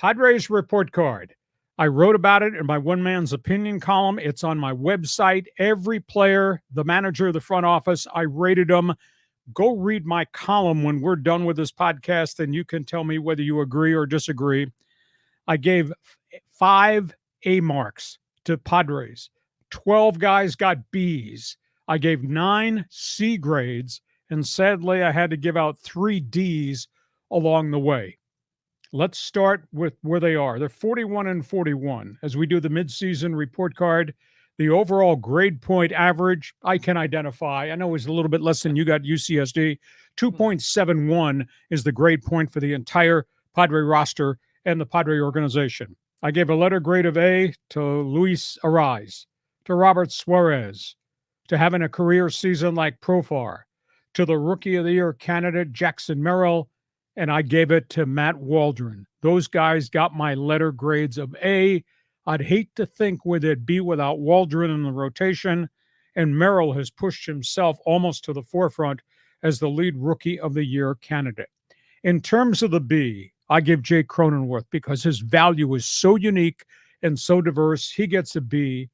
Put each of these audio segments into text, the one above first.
Padres report card. I wrote about it in my one man's opinion column. It's on my website. Every player, the manager, the front office, I rated them. Go read my column when we're done with this podcast, and you can tell me whether you agree or disagree. I gave 5 A marks to Padres. 12 guys got Bs. I gave 9 C grades, and sadly, I had to give out 3 Ds along the way. Let's start with where they are. They're 41 and 41. As we do the midseason report card, the overall grade point average, I can identify. I know it's a little bit less than you got UCSD. 2.71 is the grade point for the entire Padre roster and the Padre organization. I gave a letter grade of A to Luis Arraez, to Robert Suarez, to having a career season like Profar, to the Rookie of the Year candidate Jackson Merrill, and I gave it to Matt Waldron. Those guys got my letter grades of A. I'd hate to think where they'd be without Waldron in the rotation, and Merrill has pushed himself almost to the forefront as the lead Rookie of the Year candidate. In terms of the B, I give Jay Cronenworth because his value is so unique and so diverse. He gets a B.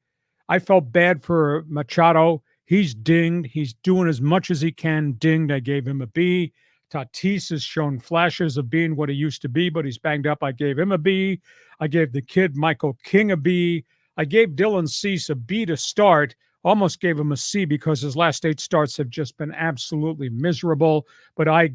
I felt bad for Machado. He's dinged. He's doing as much as he can dinged. I gave him a B. Tatis has shown flashes of being what he used to be, but he's banged up. I gave him a B. I gave the kid Michael King a B. I gave Dylan Cease a B to start. Almost gave him a C because his last 8 starts have just been absolutely miserable, but I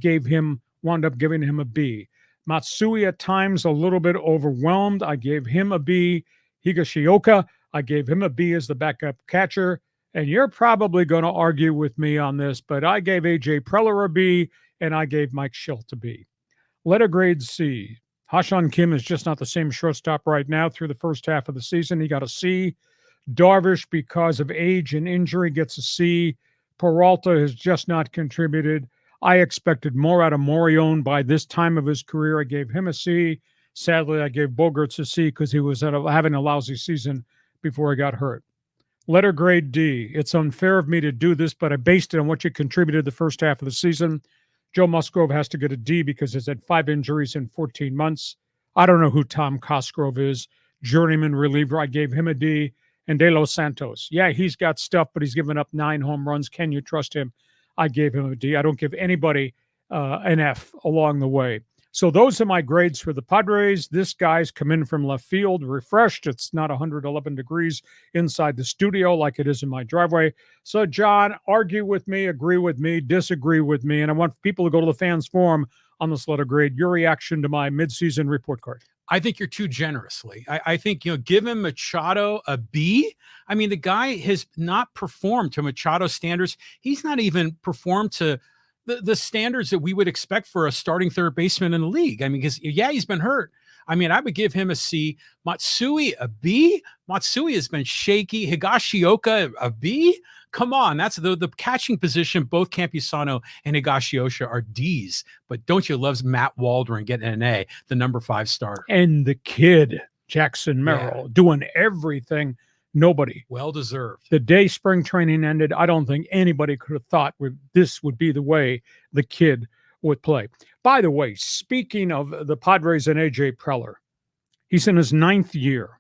wound up giving him a B. Matsui at times a little bit overwhelmed. I gave him a B. Higashioka, I gave him a B as the backup catcher. And you're probably going to argue with me on this, but I gave A.J. Preller a B, and I gave Mike Shildt a B. Letter grade C. Hashan Kim is just not the same shortstop right now through the first half of the season. He got a C. Darvish, because of age and injury, gets a C. Peralta has just not contributed. I expected more out of Morion by this time of his career. I gave him a C. Sadly, I gave Bogaerts a C because he was having a lousy season before he got hurt. Letter grade D. It's unfair of me to do this, but I based it on what you contributed the first half of the season. Joe Musgrove has to get a D because he's had 5 injuries in 14 months. I don't know who Tom Cosgrove is. Journeyman reliever. I gave him a D. And De Los Santos. Yeah, he's got stuff, but he's given up 9 home runs. Can you trust him? I gave him a D. I don't give anybody an F along the way. So those are my grades for the Padres. This guy's come in from left field, refreshed. It's not 111 degrees inside the studio like it is in my driveway. So, John, argue with me, agree with me, disagree with me, and I want people to go to the fans forum on this letter grade. Your reaction to my midseason report card. I think you're too generously. I think, give him Machado a B. I mean, the guy has not performed to Machado standards. He's not even performed to the standards that we would expect for a starting third baseman in the league. I mean, because, he's been hurt. I mean, I would give him a C. Matsui a B. Matsui has been shaky. Higashioka a B. Come on, that's the catching position. Both Campusano and Higashioka are Ds. But don't you love Matt Waldron getting an A, the number 5 starter? And the kid, Jackson Merrill, doing everything. Nobody. Well deserved. The day spring training ended, I don't think anybody could have thought this would be the way the kid would play. By the way, speaking of the Padres and A.J. Preller, he's in his 9th year.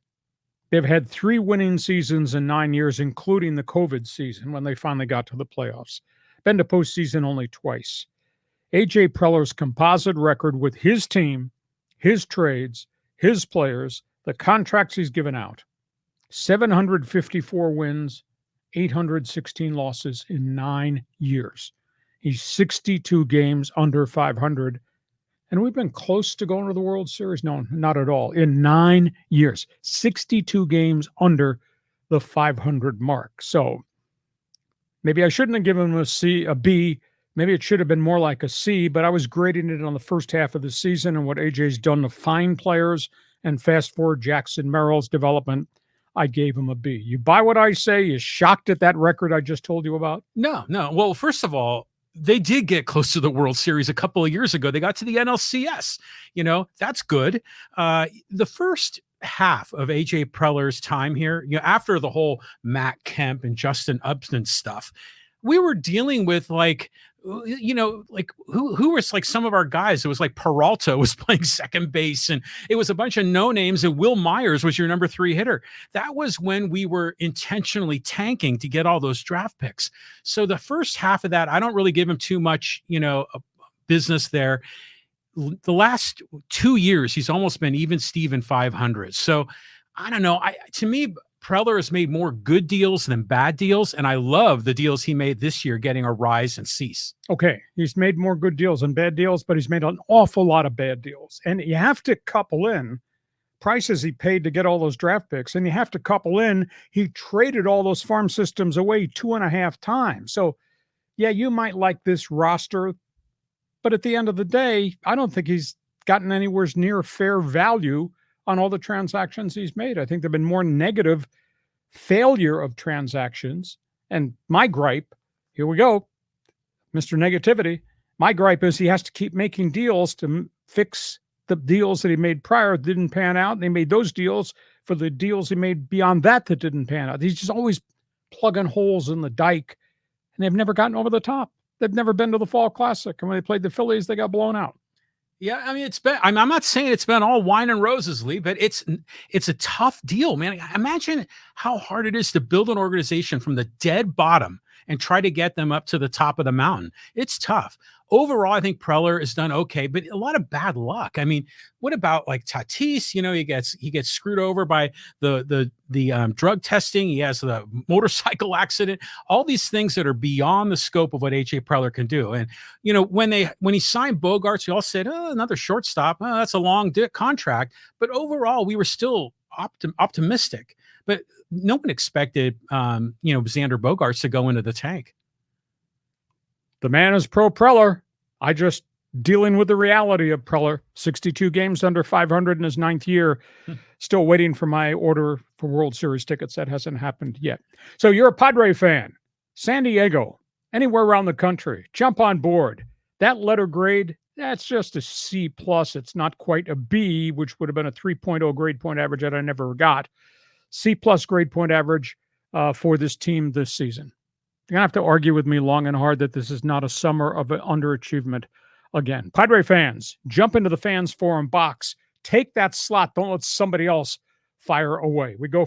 They've had 3 winning seasons in 9 years, including the COVID season when they finally got to the playoffs. Been to postseason only twice. A.J. Preller's composite record with his team, his trades, his players, the contracts he's given out, 754 wins, 816 losses in 9 years. He's 62 games under 500. And we've been close to going to the World Series. No, not at all. In 9 years, 62 games under the 500 mark. So maybe I shouldn't have given him a B. Maybe it should have been more like a C, but I was grading it on the first half of the season and what AJ's done to find players. And fast forward Jackson Merrill's development, I gave him a B. You buy what I say? You shocked at that record I just told you about? No. Well, first of all, they did get close to the World Series a couple of years ago. They got to the NLCS. That's good. The first half of A.J. Preller's time here, after the whole Matt Kemp and Justin Upton stuff, we were dealing with like, like who was like some of our guys. It was like Peralta was playing second base, and it was a bunch of no names. And Will Myers was your number 3 hitter. That was when we were intentionally tanking to get all those draft picks. So the first half of that, I don't really give him too much, business there. The last 2 years, he's almost been even Steven 500. So I don't know. To me, Preller has made more good deals than bad deals, and I love the deals he made this year, getting a Rise and Cease. Okay, he's made more good deals than bad deals, but he's made an awful lot of bad deals. And you have to couple in prices he paid to get all those draft picks, and you have to couple in he traded all those farm systems away 2.5 times. So, yeah, you might like this roster, but at the end of the day, I don't think he's gotten anywhere near fair value on all the transactions he's made. I think there've been more negative failure of transactions. And my gripe, here we go, Mr. Negativity. My gripe is he has to keep making deals to fix the deals that he made prior that didn't pan out. And he made those deals for the deals he made beyond that didn't pan out. He's just always plugging holes in the dike, and they've never gotten over the top. They've never been to the Fall Classic. And when they played the Phillies, they got blown out. Yeah, I mean, I'm not saying it's been all wine and roses, Lee, but it's a tough deal, man. Imagine how hard it is to build an organization from the dead bottom and try to get them up to the top of the mountain. It's tough. Overall, I think Preller has done okay, but a lot of bad luck. I mean, what about like Tatis? He gets screwed over by the drug testing. He has the motorcycle accident. All these things that are beyond the scope of what AJ Preller can do. And when he signed Bogarts, we all said, "Oh, another shortstop. Oh, that's a long contract." But overall, we were still optimistic. But no one expected, Xander Bogaerts to go into the tank. The man is pro Preller. I just dealing with the reality of Preller. 62 games under 500 in his 9th year. Still waiting for my order for World Series tickets. That hasn't happened yet. So you're a Padre fan. San Diego, anywhere around the country, jump on board. That letter grade, that's just a C+. It's not quite a B, which would have been a 3.0 grade point average that I never got. C+ grade point average for this team this season. You're going to have to argue with me long and hard that this is not a summer of underachievement again. Padre fans, jump into the Fans Forum box. Take that slot. Don't let somebody else fire away. We go